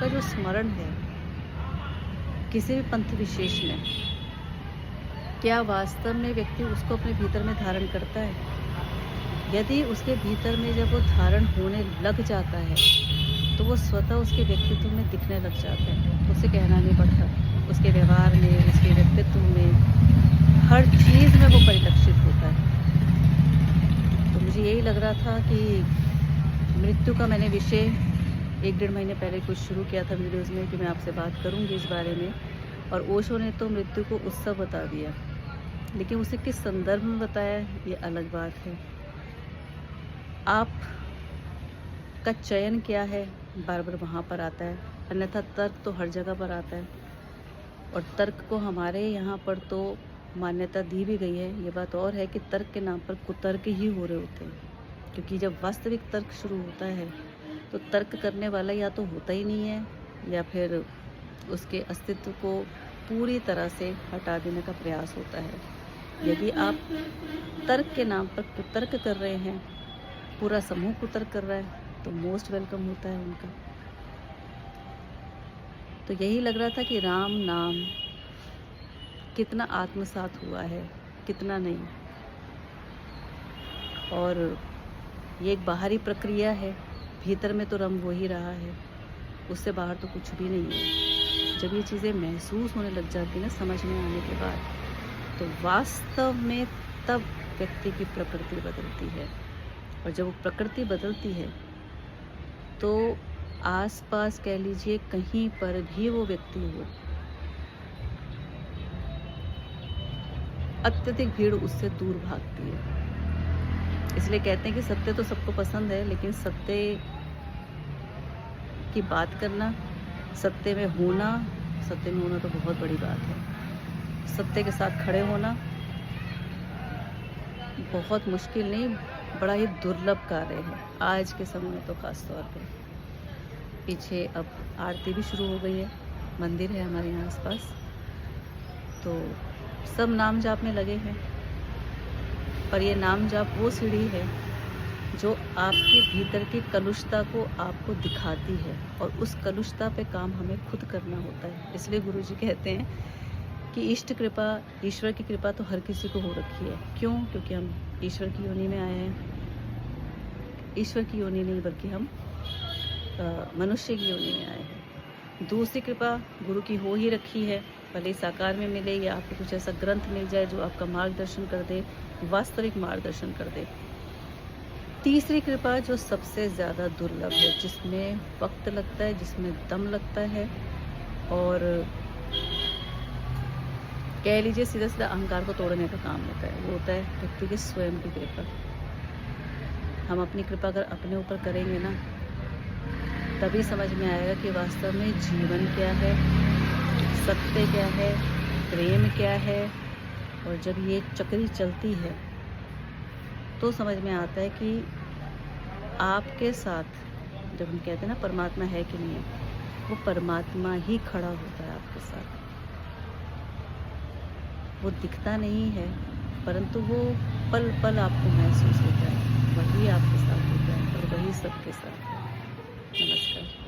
का जो स्मरण है किसी भी पंथ विशेष में, क्या वास्तव में व्यक्ति उसको अपने भीतर में धारण करता है? यदि उसके भीतर में जब वो धारण होने लग जाता है तो वो स्वतः उसके व्यक्तित्व में दिखने लग जाता है। उसे कहना नहीं पड़ता, उसके व्यवहार में, उसके व्यक्तित्व में, हर चीज़ में वो परिलक्षित होता है। तो मुझे यही लग रहा था कि मृत्यु का मैंने विषय 1 डेढ़ महीने पहले कुछ शुरू किया था वीडियोज़ में कि मैं आपसे बात करूँगी इस बारे में। और ओशो ने तो मृत्यु को उत्सव बता दिया, लेकिन उसे किस संदर्भ में बताया ये अलग बात है। आप का चयन क्या है, बार-बार वहाँ पर आता है, अन्यथा तर्क तो हर जगह पर आता है। और तर्क को हमारे यहाँ पर तो मान्यता दी भी गई है। ये बात और है कि तर्क के नाम पर कुतर्क ही हो रहे होते हैं, क्योंकि जब वास्तविक तर्क शुरू होता है तो तर्क करने वाला या तो होता ही नहीं है या फिर उसके अस्तित्व को पूरी तरह से हटा देने का प्रयास होता है। यदि आप तर्क के नाम पर कुतर्क कर रहे हैं, पूरा समूह कुतर्क कर रहा है, तो मोस्ट वेलकम होता है उनका। तो यही लग रहा था कि राम नाम कितना आत्मसात हुआ है, कितना नहीं। और ये एक बाहरी प्रक्रिया है, भीतर में तो रम हो ही रहा है, उससे बाहर तो कुछ भी नहीं है। जब ये चीज़ें महसूस होने लग जाती ना, समझ में आने के बाद, तो वास्तव में तब व्यक्ति की प्रकृति बदलती है। और जब वो प्रकृति बदलती है तो आसपास कह लीजिए कहीं पर भी वो व्यक्ति हो, अत्यधिक भीड़ उससे दूर भागती है। इसलिए कहते हैं कि सत्य तो सबको पसंद है, लेकिन सत्य की बात करना, सत्य में होना तो बहुत बड़ी बात है। सत्य के साथ खड़े होना बहुत मुश्किल नहीं, बड़ा ही दुर्लभ कार्य है आज के समय में तो ख़ास तौर पे। पीछे अब आरती भी शुरू हो गई है, मंदिर है हमारे यहाँ आसपास, तो सब नाम जाप में लगे हैं। पर ये नाम जाप वो सीढ़ी है जो आपके भीतर की कलुषता को आपको दिखाती है, और उस कलुषता पे काम हमें खुद करना होता है। इसलिए गुरुजी कहते हैं कि इष्ट कृपा, ईश्वर की कृपा तो हर किसी को हो रखी है। क्यों? क्योंकि हम ईश्वर की योनि में आए हैं। ईश्वर की योनि नहीं, बल्कि हम मनुष्य की योनि में आए हैं। दूसरी कृपा गुरु की हो ही रखी है, भले साकार में मिले या आपको कुछ ऐसा ग्रंथ मिल जाए जो आपका मार्गदर्शन कर दे, वास्तविक मार्गदर्शन कर दे। तीसरी कृपा जो सबसे ज़्यादा दुर्लभ है, जिसमें वक्त लगता है, जिसमें दम लगता है, और कह लीजिए सीधा सीधा अहंकार को तोड़ने का काम होता है, वो होता है व्यक्ति की स्वयं की कृपा। हम अपनी कृपा अगर अपने ऊपर करेंगे ना, तभी समझ में आएगा कि वास्तव में जीवन क्या है, सत्य क्या है, प्रेम क्या है। और जब ये चक्री चलती है तो समझ में आता है कि आपके साथ, जब हम कहते हैं ना परमात्मा है कि नहीं है, वो परमात्मा ही खड़ा होता है आपके साथ। वो दिखता नहीं है, परंतु वो पल पल आपको महसूस होता है, वही आपके साथ होता है और वही सबके साथ है। नमस्कार।